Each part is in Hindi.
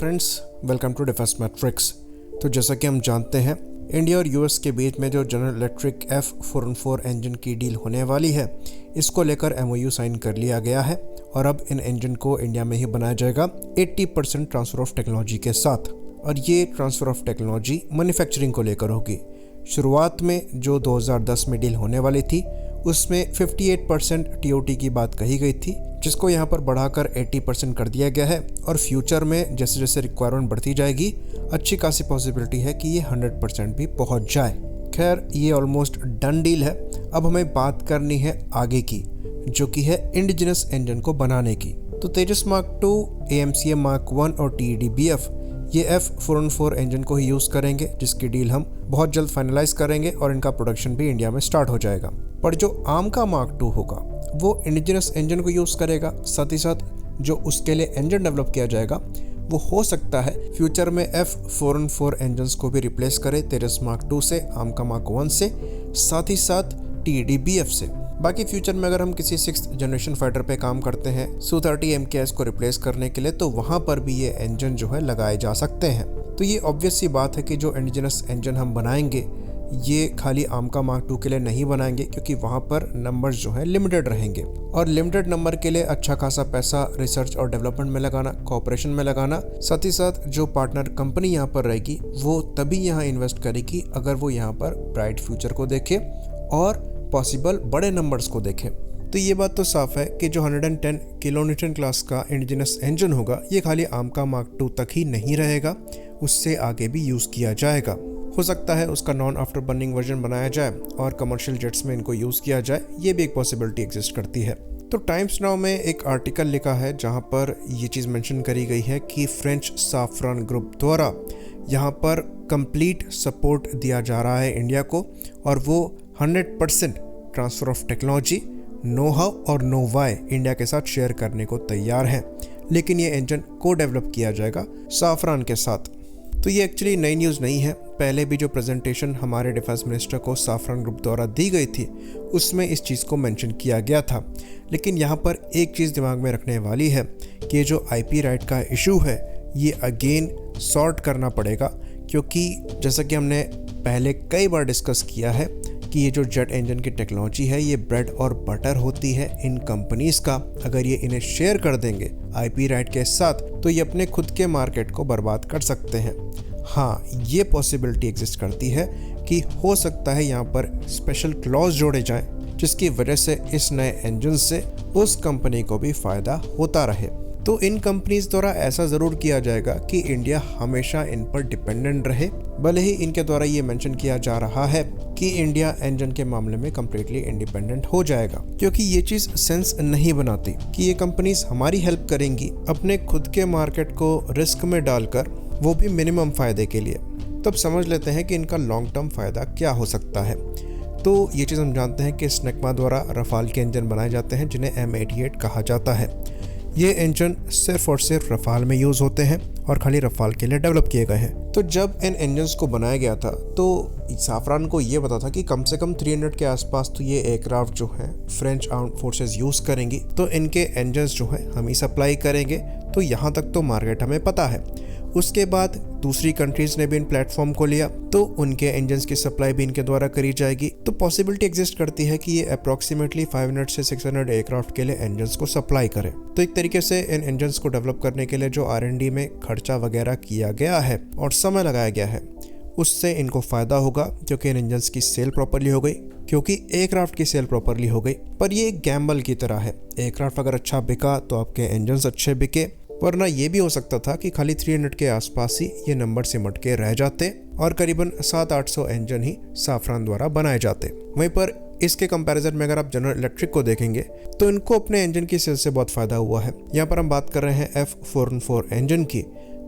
Friends, welcome to Defence Matrix. तो जैसा कि हम जानते हैं, इंडिया और यूएस के बीच में जो जनरल इलेक्ट्रिक F414 इंजन की डील होने वाली है, इसको लेकर MOU साइन कर लिया गया है और अब इन इंजन को इंडिया में ही बनाया जाएगा 80% ट्रांसफ़र ऑफ टेक्नोलॉजी के साथ। और ये ट्रांसफ़र ऑफ टेक्नोलॉजी मैन्युफैक्चरिंग को लेकर होगी। शुरुआत में जो 2010 में डील होने वाली थी, उसमें 58% TOT की बात कही गई थी, जिसको यहाँ पर बढ़ाकर 80% कर दिया गया है। और फ्यूचर में जैसे जैसे रिक्वायरमेंट बढ़ती जाएगी, अच्छी खासी पॉसिबिलिटी है कि ये 100% भी पहुँच जाए। खैर, ये ऑलमोस्ट डन डील है। अब हमें बात करनी है आगे की, जो कि है इंडिजिनस इंजन को बनाने की। तो तेजस मार्क 2, AMCA मार्क 1 और TEDBF ये F414 इंजन को ही यूज़ करेंगे, जिसकी डील हम बहुत जल्द फाइनलाइज करेंगे और इनका प्रोडक्शन भी इंडिया में स्टार्ट हो जाएगा। पर जो आर्म का मार्क 2 होगा, वो इंडिजिनस इंजन को यूज़ करेगा। साथ ही साथ जो उसके लिए इंजन डेवलप किया जाएगा, वो हो सकता है फ्यूचर में F414 इंजन्स को भी रिप्लेस करे, तेजस मार्क 2 से, आर्म का मार्क 1 से, साथ ही साथ TEDBF से। बाकी फ्यूचर में अगर हम किसी 6th जनरेशन फाइटर पे काम करते हैं Su-30 MKS को रिप्लेस करने के लिए, तो वहाँ पर भी ये इंजन जो है लगाए जा सकते हैं। तो ये ऑब्वियस सी बात है कि जो इंडिजिनस इंजन हम बनाएंगे, ये खाली आर्म का मार्क 2 के लिए नहीं बनाएंगे, क्योंकि वहाँ पर नंबर्स जो है लिमिटेड रहेंगे। और लिमिटेड नंबर के लिए अच्छा खासा पैसा रिसर्च और डेवलपमेंट में लगाना, कोऑपरेशन में लगाना, साथ ही साथ जो पार्टनर कंपनी यहाँ पर रहेगी, वो तभी यहाँ इन्वेस्ट करेगी अगर वो यहाँ पर ब्राइट फ्यूचर को देखे और पॉसिबल बड़े नंबर्स को देखे। तो ये बात तो साफ है कि जो 110 किलोन्यूटन क्लास का इंडिजिनस इंजन होगा, ये खाली आर्म का मार्क 2 तक ही नहीं रहेगा, उससे आगे भी यूज़ किया जाएगा। हो सकता है उसका नॉन आफ्टर बर्निंग वर्जन बनाया जाए और कमर्शियल जेट्स में इनको यूज़ किया जाए, ये भी एक पॉसिबिलिटी एग्जिस्ट करती है। तो टाइम्स नाउ में एक आर्टिकल लिखा है जहाँ पर ये चीज़ मेंशन करी गई है कि फ्रेंच साफ्रान ग्रुप द्वारा यहाँ पर कंप्लीट सपोर्ट दिया जा रहा है इंडिया को, और वो 100% transfer of technology, know how और नो वाई इंडिया के साथ शेयर करने को तैयार हैं। लेकिन ये इंजन को डेवलप किया जाएगा साफ्रान के साथ। तो ये एक्चुअली नई न्यूज़ नहीं है। पहले भी जो प्रेजेंटेशन हमारे डिफेंस मिनिस्टर को साफ्रान ग्रुप द्वारा दी गई थी, उसमें इस चीज़ को मेंशन किया गया था। लेकिन यहाँ पर एक चीज़ दिमाग में रखने वाली है कि ये जो IP राइट का इशू है, ये अगेन सॉर्ट करना पड़ेगा, क्योंकि जैसा कि हमने पहले कई बार डिस्कस किया है कि ये जो जेट इंजन की टेक्नोलॉजी है, ये ब्रेड और बटर होती है इन कंपनीज़ का। अगर ये इन्हें शेयर कर देंगे IP राइट के साथ, तो ये अपने खुद के मार्केट को बर्बाद कर सकते हैं। हाँ, ये पॉसिबिलिटी एग्जिस्ट करती है कि हो सकता है यहाँ पर स्पेशल क्लॉज जोड़े जाएं, जिसकी वजह से इस नए इंजन से उस कंपनी को भी फ़ायदा होता रहे। तो इन कंपनीज द्वारा ऐसा ज़रूर किया जाएगा कि इंडिया हमेशा इन पर डिपेंडेंट रहे। भले ही इनके द्वारा ये मेंशन किया जा रहा है कि इंडिया इंजन के मामले में कम्प्लीटली इंडिपेंडेंट हो जाएगा, क्योंकि ये चीज़ सेंस नहीं बनाती कि ये कंपनीज हमारी हेल्प करेंगी अपने खुद के मार्केट को रिस्क में डालकर, वो भी मिनिमम फ़ायदे के लिए। तब समझ लेते हैं कि इनका लॉन्ग टर्म फ़ायदा क्या हो सकता है। तो ये चीज़ हम जानते हैं कि स्नेकमा द्वारा रफाल के इंजन बनाए जाते हैं, जिन्हें M88 कहा जाता है। ये इंजन सिर्फ और सिर्फ रफाल में यूज़ होते हैं और खाली रफाल के लिए डेवलप किए गए हैं। तो जब इन इंजन्स को बनाया गया था, तो साफ्रान को ये पता था कि कम से कम 300 के आसपास तो ये एयरक्राफ्ट जो है फ्रेंच आर्म्ड फोर्सेस यूज़ करेंगी, तो इनके इंजन्स जो है हम ही सप्लाई करेंगे। तो यहाँ तक तो मार्केट हमें पता है। उसके बाद दूसरी कंट्रीज़ ने भी इन प्लेटफॉर्म को लिया, तो उनके इंजन्स की सप्लाई भी इनके द्वारा करी जाएगी। तो पॉसिबिलिटी एग्जिस्ट करती है कि ये अप्रॉक्सीमेटली 500 से 600 एयरक्राफ्ट के लिए इंजन्स को सप्लाई करे। तो एक तरीके से इन इंजन्स को डेवलप करने के लिए जो R&D में खर्चा वगैरह किया गया है और समय लगाया गया है, उससे इनको फ़ायदा होगा, क्योंकि इन इंजन्स की सेल प्रॉपरली हो गई, क्योंकि एयरक्राफ्ट की सेल प्रॉपरली हो गई। पर ये एक गैम्बल की तरह है। एयरक्राफ्ट अगर अच्छा बिका तो आपके इंजन्स अच्छे बिके, वरना ये भी हो सकता था कि खाली 300 के आसपास ही ये नंबर सिमट के रह जाते और करीबन 700-800 इंजन ही साफ्रान द्वारा बनाए जाते। वहीं पर इसके कंपैरिजन में अगर आप जनरल इलेक्ट्रिक को देखेंगे, तो इनको अपने इंजन की सेल से बहुत फ़ायदा हुआ है। यहाँ पर हम बात कर रहे हैं F414 इंजन की।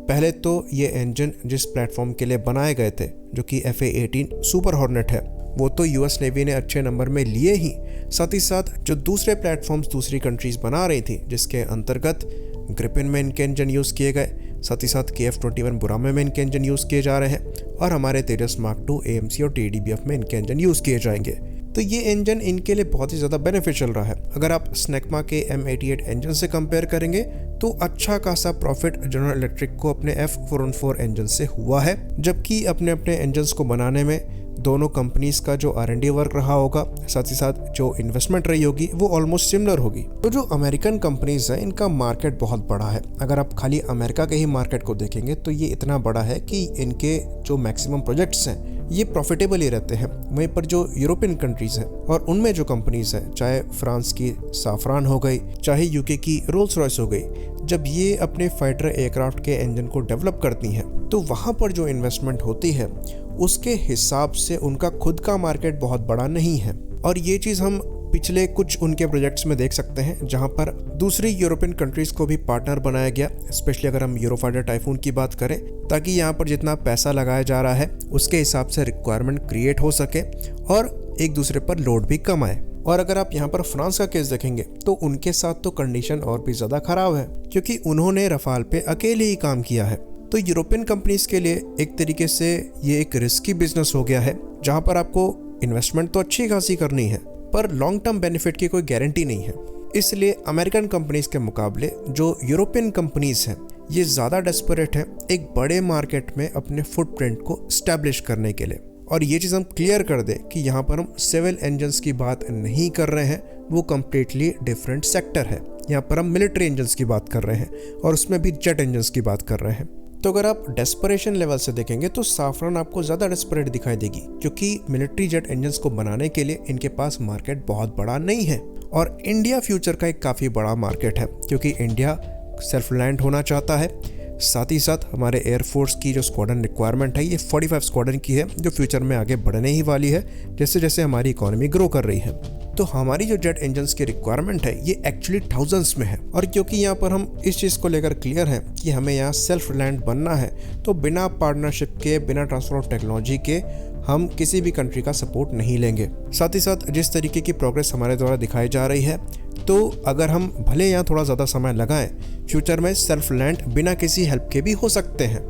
पहले तो ये इंजन जिस प्लेटफॉर्म के लिए बनाए गए थे, जो कि FA-18 सुपर हॉर्नेट है, वो तो US नेवी ने अच्छे नंबर में लिए ही। साथ ही साथ जो दूसरे प्लेटफॉर्म्स दूसरी कंट्रीज़ बना रही थी, जिसके अंतर्गत ग्रिपिन में इनके इंजन यूज़ किए गए, साथ ही साथ KF-21 बुरामे में इनके इंजन यूज़ किए जा रहे हैं, और हमारे तेजस मार्क 2 AMC और TEDBF में इनके इंजन यूज़ किए जाएंगे। तो ये इंजन इनके लिए बहुत ही ज़्यादा बेनिफिशियल रहा है। अगर आप स्नेकमा के M88 इंजन से कंपेयर करेंगे तो अच्छा खासा प्रॉफिट जनरल इलेक्ट्रिक को अपने F414 इंजन से हुआ है, जबकि अपने अपने इंजन्स को बनाने में दोनों कंपनीज का जो R&D वर्क रहा होगा, साथ ही साथ जो इन्वेस्टमेंट रही होगी, वो ऑलमोस्ट सिमिलर होगी। तो जो अमेरिकन कंपनीज हैं, इनका मार्केट बहुत बड़ा है। अगर आप खाली अमेरिका के ही मार्केट को देखेंगे तो ये इतना बड़ा है कि इनके जो मैक्सिमम प्रोजेक्ट्स हैं ये प्रॉफिटेबल ही रहते हैं। वहीं पर जो यूरोपियन कंट्रीज हैं और उनमें जो कंपनीज हैं, चाहे फ्रांस की साफरान हो गई, चाहे यूके की रोल्स रॉयस हो गई, जब ये अपने फाइटर एयरक्राफ्ट के इंजन को डेवलप करती हैं तो वहाँ पर जो इन्वेस्टमेंट होती है उसके हिसाब से उनका खुद का मार्केट बहुत बड़ा नहीं है। और ये चीज़ हम पिछले कुछ उनके प्रोजेक्ट्स में देख सकते हैं, जहां पर दूसरी यूरोपियन कंट्रीज को भी पार्टनर बनाया गया, स्पेशली अगर हम यूरोफाइटर टाइफून की बात करें, ताकि यहां पर जितना पैसा लगाया जा रहा है उसके हिसाब से रिक्वायरमेंट क्रिएट हो सके और एक दूसरे पर लोड भी कम आए। और अगर आप यहाँ पर फ्रांस का केस देखेंगे तो उनके साथ तो कंडीशन और भी ज़्यादा खराब है, क्योंकि उन्होंने रफाल पे अकेले ही काम किया है। तो यूरोपियन कंपनीज के लिए एक तरीके से ये एक रिस्की बिजनेस हो गया है, जहाँ पर आपको इन्वेस्टमेंट तो अच्छी खासी करनी है पर लॉन्ग टर्म बेनिफिट की कोई गारंटी नहीं है। इसलिए अमेरिकन कंपनीज के मुकाबले जो यूरोपियन कंपनीज हैं ये ज़्यादा डेस्परेट हैं एक बड़े मार्केट में अपने फुटप्रिंट को स्टैब्लिश करने के लिए। और ये चीज़ हम क्लियर कर दें कि यहाँ पर हम सिविल इंजन्स की बात नहीं कर रहे हैं, वो कम्प्लीटली डिफरेंट सेक्टर है। यहाँ पर हम मिलिट्री इंजन्स की बात कर रहे हैं और उसमें भी जेट इंजन्स की बात कर रहे हैं। तो अगर आप डेस्परेशन लेवल से देखेंगे तो साफरान आपको ज़्यादा डेस्परेट दिखाई देगी, क्योंकि मिलिट्री जेट इंजन्स को बनाने के लिए इनके पास मार्केट बहुत बड़ा नहीं है। और इंडिया फ्यूचर का एक काफ़ी बड़ा मार्केट है, क्योंकि इंडिया सेल्फ रिलायंट होना चाहता है। साथ ही साथ हमारे एयरफोर्स की जो स्क्वाड्रन रिक्वायरमेंट है ये 45 स्क्वाड्रन की है, जो फ्यूचर में आगे बढ़ने ही वाली है जैसे जैसे हमारी इकोनॉमी ग्रो कर रही है। तो हमारी जो जेट इंजन्स की रिक्वायरमेंट है ये एक्चुअली थाउजेंड्स में है। और क्योंकि यहाँ पर हम इस चीज़ को लेकर क्लियर हैं कि हमें यहाँ सेल्फ रिलायंट बनना है, तो बिना पार्टनरशिप के, बिना ट्रांसफर ऑफ टेक्नोलॉजी के हम किसी भी कंट्री का सपोर्ट नहीं लेंगे। साथ ही साथ जिस तरीके की प्रोग्रेस हमारे द्वारा दिखाई जा रही है, तो अगर हम भले यहाँ थोड़ा ज़्यादा समय लगाएं, फ्यूचर में सेल्फ रिलायंट बिना किसी हेल्प के भी हो सकते हैं।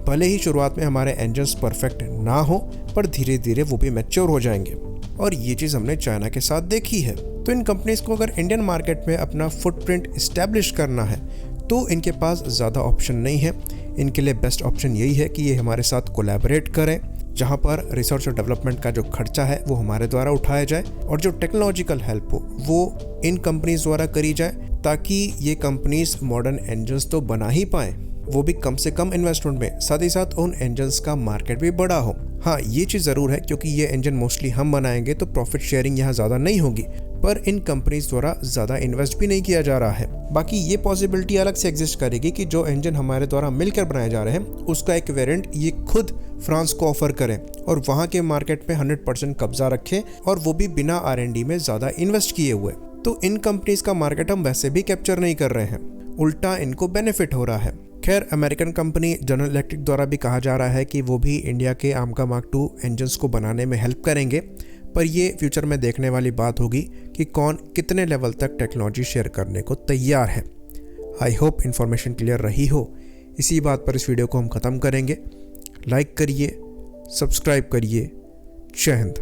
भले ही शुरुआत में हमारे इंजन्स परफेक्ट ना हो, पर धीरे धीरे वो भी मैच्योर हो जाएंगे। और ये चीज़ हमने चाइना के साथ देखी है। तो इन कंपनीज को अगर इंडियन मार्केट में अपना फुटप्रिंट इस्टेब्लिश करना है तो इनके पास ज़्यादा ऑप्शन नहीं है। इनके लिए बेस्ट ऑप्शन यही है कि ये हमारे साथ कोलैबोरेट करें, जहाँ पर रिसर्च और डेवलपमेंट का जो खर्चा है वो हमारे द्वारा उठाया जाए और जो टेक्नोलॉजिकल हेल्प हो वो इन कंपनीज द्वारा करी जाए, ताकि ये कंपनीज मॉडर्न इंजन्स तो बना ही पाएँ, वो भी कम से कम इन्वेस्टमेंट में। साथ ही साथ उन इंजन्स का मार्केट भी बड़ा हो। हाँ, ये चीज़ ज़रूर है, क्योंकि ये इंजन मोस्टली हम बनाएंगे तो प्रॉफिट शेयरिंग यहाँ ज़्यादा नहीं होगी, पर इन कंपनीज द्वारा ज़्यादा इन्वेस्ट भी नहीं किया जा रहा है। बाकी ये पॉसिबिलिटी अलग से एग्जिस्ट करेगी कि जो इंजन हमारे द्वारा मिलकर बनाए जा रहे हैं उसका एक वेरिएंट ये खुद फ्रांस को ऑफर करें और वहाँ के मार्केट में 100% कब्जा रखें, और वो भी बिना R&D में ज़्यादा इन्वेस्ट किए हुए। तो इन कंपनीज का मार्केट हम वैसे भी कैप्चर नहीं कर रहे हैं, उल्टा इनको बेनिफिट हो रहा है। खैर, अमेरिकन कंपनी जनरल इलेक्ट्रिक द्वारा भी कहा जा रहा है कि वो भी इंडिया के आमका मार्क 2 इंजन्स को बनाने में हेल्प करेंगे, पर ये फ्यूचर में देखने वाली बात होगी कि कौन कितने लेवल तक टेक्नोलॉजी शेयर करने को तैयार है। आई होप इन्फॉर्मेशन क्लियर रही हो। इसी बात पर इस वीडियो को हम ख़त्म करेंगे। लाइक करिए, सब्सक्राइब करिए। जय हिंद।